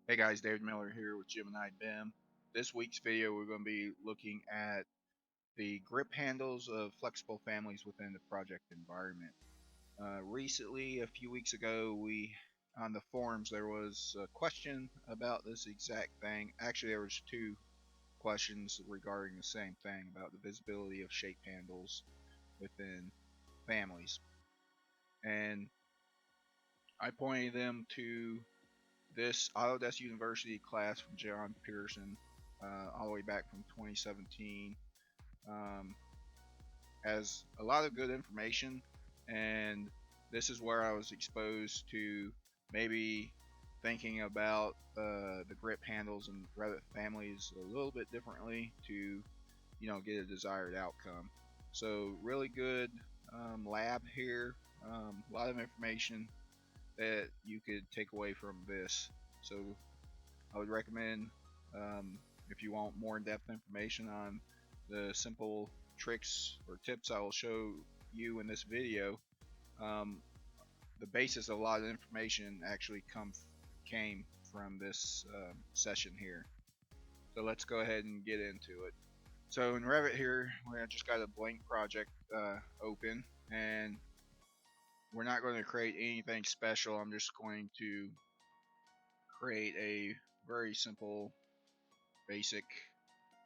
Hey guys, David Miller here with Gemini BIM. This week's video we're going to be looking at the grip handles of flexible families within the project environment. Recently, a few weeks ago, we on the forums there was a question about this exact thing. Actually, there was two questions regarding the same thing about the visibility of shape handles within families, and I pointed them to this Autodesk University class from John Pearson, all the way back from 2017, um, has a lot of good information, and this is where I was exposed to maybe thinking about the grip handles and Revit families a little bit differently to get a desired outcome. So really good lab here, a lot of information that you could take away from this. So I would recommend, if you want more in-depth information on the simple tricks or tips I will show you in this video. um, the basis of a lot of information actually came from this session here. So let's go ahead and get into it. So in Revit here, we just got a blank project open, and we're not going to create anything special. I'm just going to create a very simple basic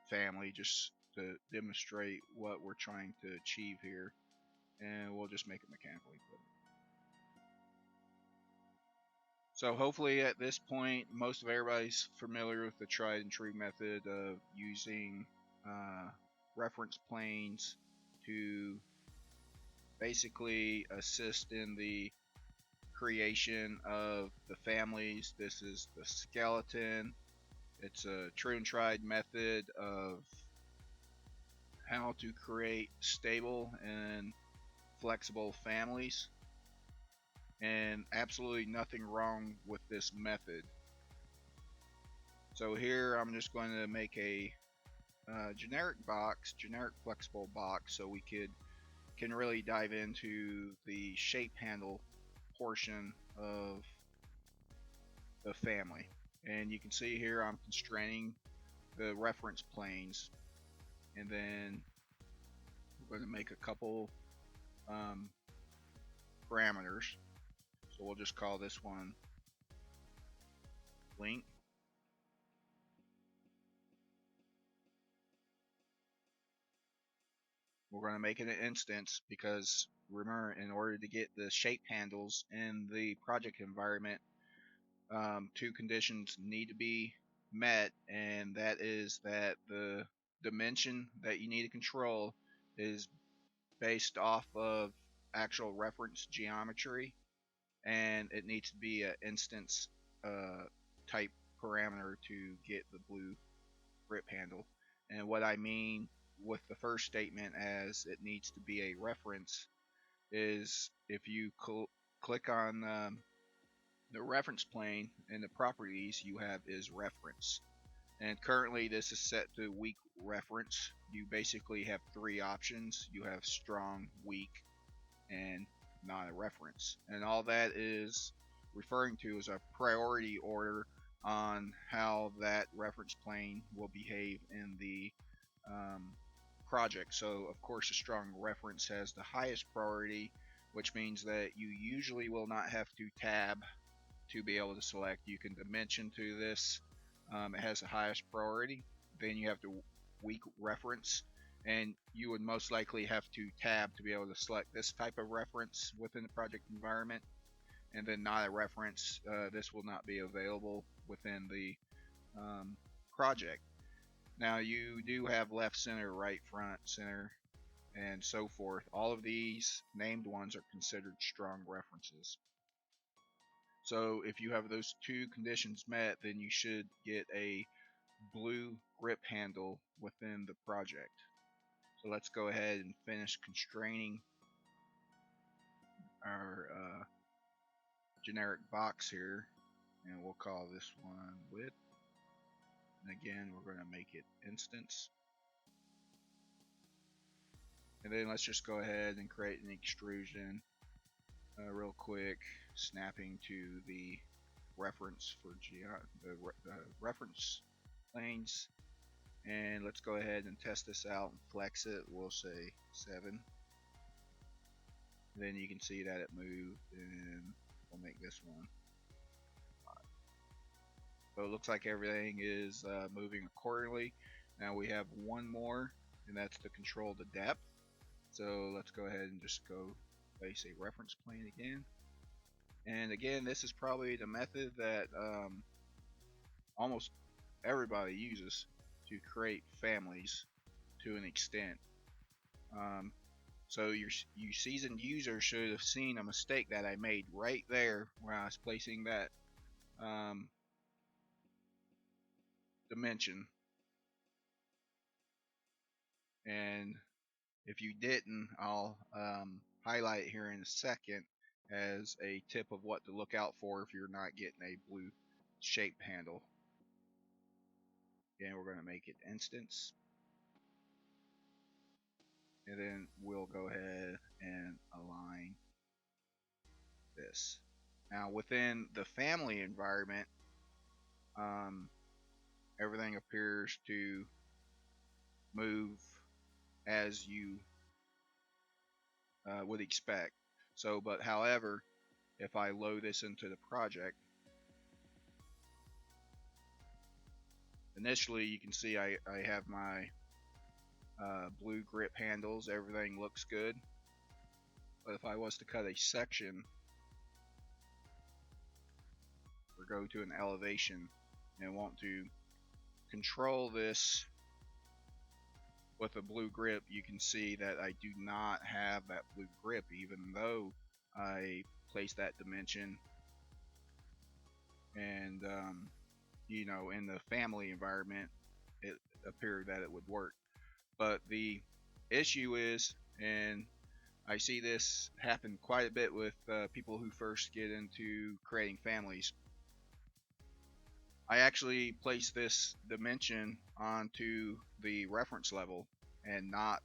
family just to demonstrate what we're trying to achieve here, and we'll just make it mechanically. So hopefully at this point most of everybody's familiar with the tried and true method of using uh, reference planes to basically assist in the creation of the families. This is the skeleton. It's a true and tried method of how to create stable and flexible families, and absolutely nothing wrong with this method. So here I'm just going to make a generic box, generic flexible box, so we can really dive into the shape handle portion of the family. And you can see here I'm constraining the reference planes, and then we're going to make a couple um, parameters. So we'll just call this one link. We're going to make it an instance because remember, in order to get the shape handles in the project environment, two conditions need to be met, and that is that the dimension that you need to control is based off of actual reference geometry, and it needs to be an instance uh, type parameter to get the blue grip handle. And what I mean with the first statement as it needs to be a reference is if you click on the reference plane and the properties you have is reference. And currently this is set to weak reference. You basically have three options. You have strong, weak, and not a reference. And all that is referring to is a priority order on how that reference plane will behave in the um, project. So of course a strong reference has the highest priority, which means that you usually will not have to tab to be able to select. You can dimension to this. It has the highest priority. Then you have the weak reference, and you would most likely have to tab to be able to select this type of reference within the project environment. And then not a reference, this will not be available within the project. Now you do have left, center, right, front, center, and so forth. All of these named ones are considered strong references. So if you have those two conditions met, then you should get a blue grip handle within the project. So let's go ahead and finish constraining our generic box here, and we'll call this one width. And again, we're going to make it instance. And then let's just go ahead and create an extrusion real quick, snapping to the reference for the reference planes. And let's go ahead and test this out and flex it. We'll say 7. Then you can see that it moved, and we'll make this one. So it looks like everything is moving accordingly. Now we have one more, and that's to control the depth. So let's go ahead and just go place a reference plane again. And again, this is probably the method that almost everybody uses to create families to an extent. So you seasoned user should have seen a mistake that I made right there where I was placing that dimension. And if you didn't, I'll highlight here in a second as a tip of what to look out for if you're not getting a blue shape handle. Again, we're going to make it instance. And then we'll go ahead and align this. Now within the family environment, everything appears to move as you would expect. So, but however, if I load this into the project, initially you can see I have my blue grip handles, everything looks good. But if I was to cut a section or go to an elevation and want to control this with a blue grip, you can see that I do not have that blue grip even though I placed that dimension. And you know, in the family environment it appeared that it would work. But the issue is, and I see this happen quite a bit with people who first get into creating families, I actually place this dimension onto the reference level and not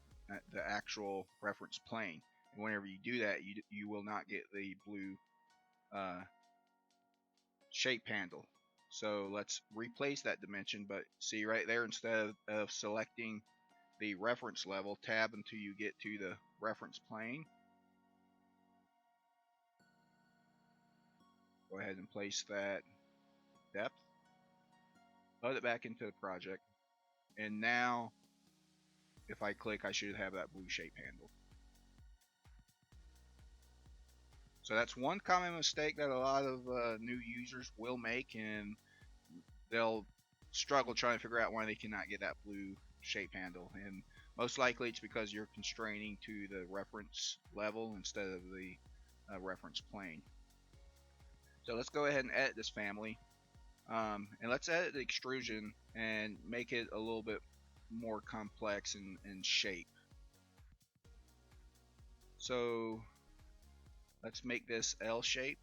the actual reference plane. And whenever you do that, you will not get the blue shape handle. So let's replace that dimension, but see right there, instead of selecting the reference level, tab until you get to the reference plane. Go ahead and place that depth. Load it back into the project. And now, if I click, I should have that blue shape handle. So that's one common mistake that a lot of new users will make, and they'll struggle trying to figure out why they cannot get that blue shape handle. And most likely it's because you're constraining to the reference level instead of the reference plane. So let's go ahead and edit this family. And let's edit the extrusion and make it a little bit more complex in shape. So let's make this L-shaped.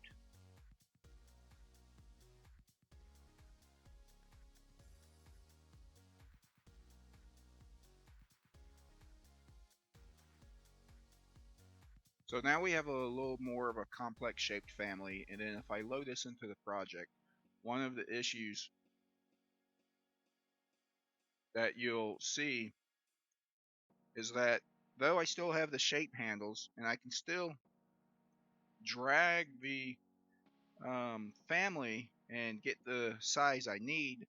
So now we have a little more of a complex shaped family, and then if I load this into the project, one of the issues that you'll see is that though I still have the shape handles and I can still drag the family and get the size I need,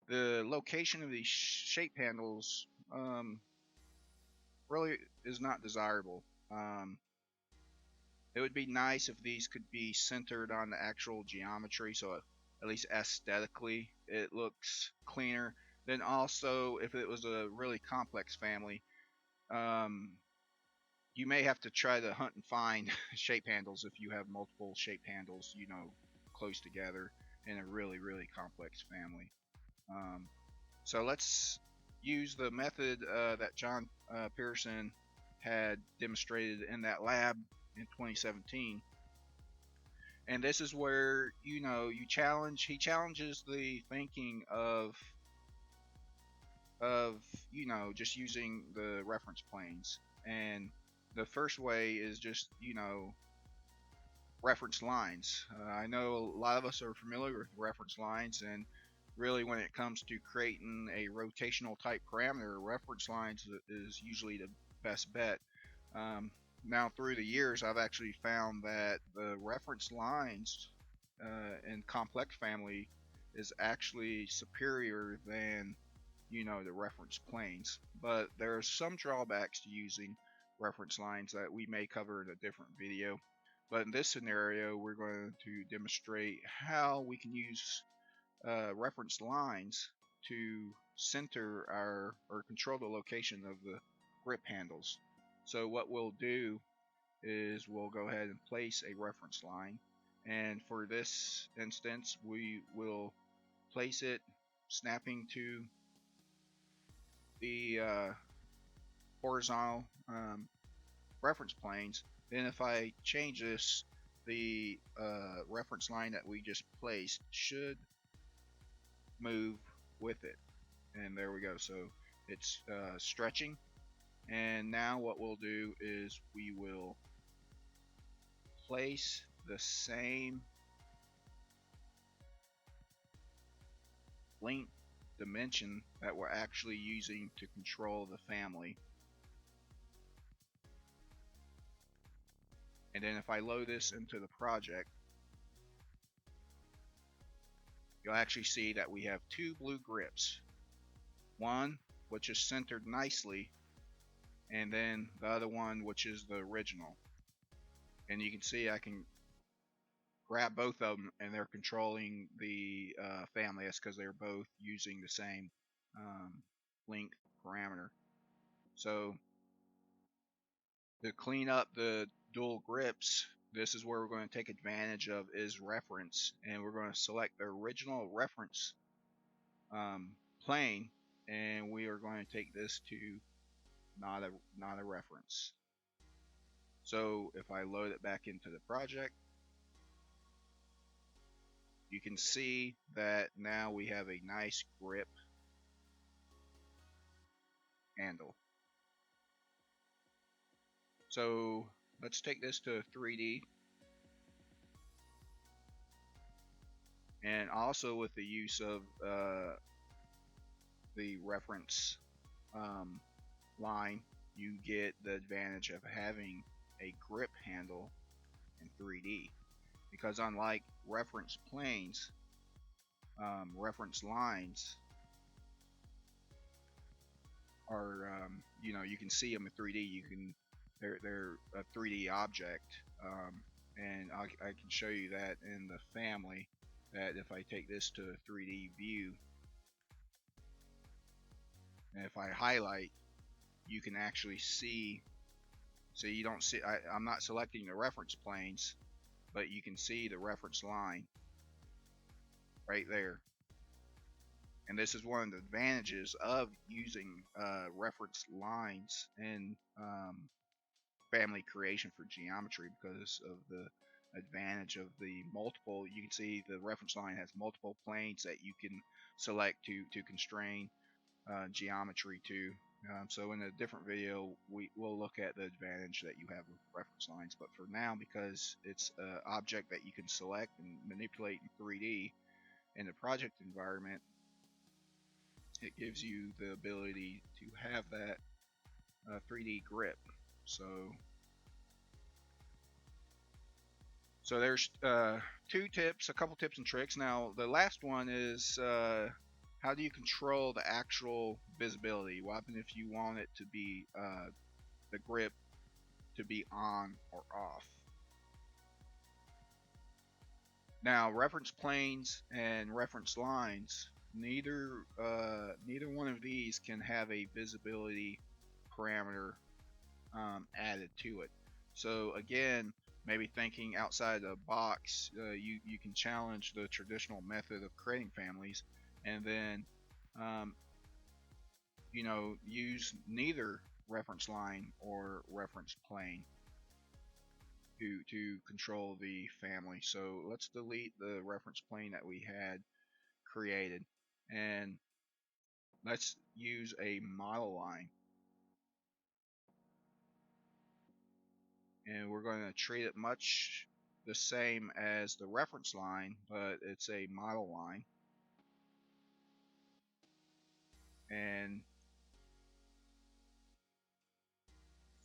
the location of these shape handles really is not desirable. It would be nice if these could be centered on the actual geometry, so at least aesthetically it looks cleaner. Then also, if it was a really complex family, you may have to try to hunt and find shape handles if you have multiple shape handles, you know, close together in a really, really complex family. So let's use the method that John Pearson had demonstrated in that lab in 2017. And this is where, you know, he challenges the thinking of you know, just using the reference planes. And the first way is just, you know, reference lines. I know a lot of us are familiar with reference lines, and really when it comes to creating a rotational type parameter, reference lines is usually the best bet. Um, Now through the years, I've actually found that the reference lines in complex family is actually superior than the reference planes. But there are some drawbacks to using reference lines that we may cover in a different video. But in this scenario, we're going to demonstrate how we can use reference lines to center our or control the location of the grip handles. So what we'll do is we'll go ahead and place a reference line, and for this instance we will place it snapping to the horizontal reference planes. Then if I change this, the reference line that we just placed should move with it, and there we go. So it's stretching, and now what we'll do is we will place the same length dimension that we're actually using to control the family. And then if I load this into the project, you'll actually see that we have two blue grips. One which is centered nicely, and then the other one which is the original. And you can see I can grab both of them and they're controlling the family. That's because they're both using the same length parameter. So to clean up the dual grips, this is where we're going to take advantage of is reference, and we're going to select the original reference plane, and we are going to take this to not a reference. So if I load it back into the project, you can see that now we have a nice grip handle. So let's take this to 3D, and also with the use of the reference line, you get the advantage of having a grip handle in 3D, because unlike reference planes, reference lines are you can see them in 3D. They're a 3D object, and I can show you that in the family. That if I take this to a 3D view, and if I highlight, you can actually see. So you don't see. I'm not selecting the reference planes, but you can see the reference line right there. And this is one of the advantages of using reference lines in family creation for geometry, because of the advantage of the multiple. You can see the reference line has multiple planes that you can select to constrain geometry to. So in a different video, will look at the advantage that you have with reference lines. But for now, because it's an object that you can select and manipulate in 3D in the project environment, it gives you the ability to have that 3D grip. So there's two tips, a couple tips and tricks. Now the last one is how do you control the actual visibility? What happens if you want it to be the grip to be on or off? Now reference planes and reference lines, neither one of these can have a visibility parameter added to it. So again, maybe thinking outside the box, you can challenge the traditional method of creating families, and then use neither reference line or reference plane to control the family. So let's delete the reference plane that we had created, and let's use a model line, and we're going to treat it much the same as the reference line, but it's a model line. And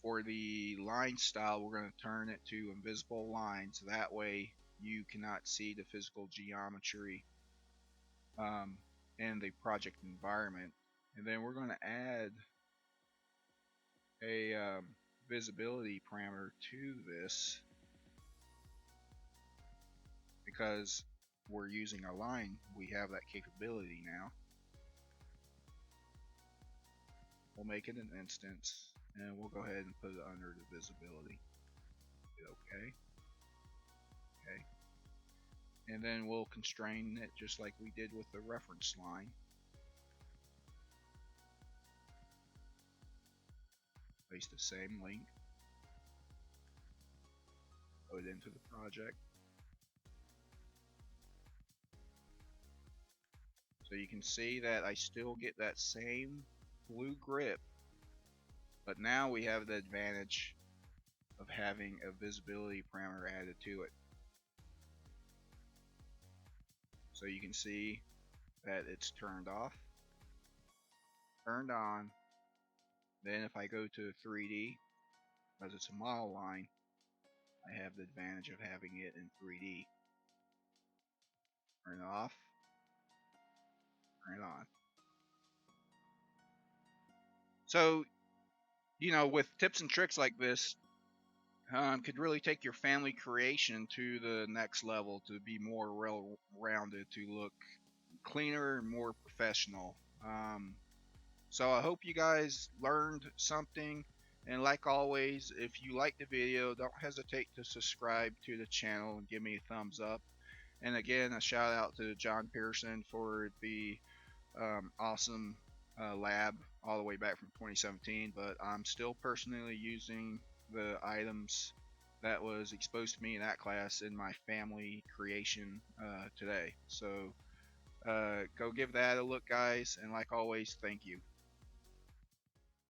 for the line style, we're going to turn it to invisible lines. That way you cannot see the physical geometry in the project environment. And then we're going to add a visibility parameter to this because we're using a line. We have that capability now. We'll make it an instance, and we'll go ahead and put it under the visibility. Okay. Okay. And then we'll constrain it just like we did with the reference line. Place the same link. Put it into the project. So you can see that I still get that same blue grip, but now we have the advantage of having a visibility parameter added to it. So you can see that it's turned off, turned on. Then if I go to 3D, because it's a model line, I have the advantage of having it in 3D. Turn it off, turn it on. So, with tips and tricks like this, could really take your family creation to the next level, to be more well-rounded, to look cleaner and more professional. So I hope you guys learned something, and like always, if you like the video, don't hesitate to subscribe to the channel and give me a thumbs up. And again, a shout out to John Pearson for the awesome lab all the way back from 2017, but I'm still personally using the items that was exposed to me in that class in my family creation today. So go give that a look, guys, and like always, thank you.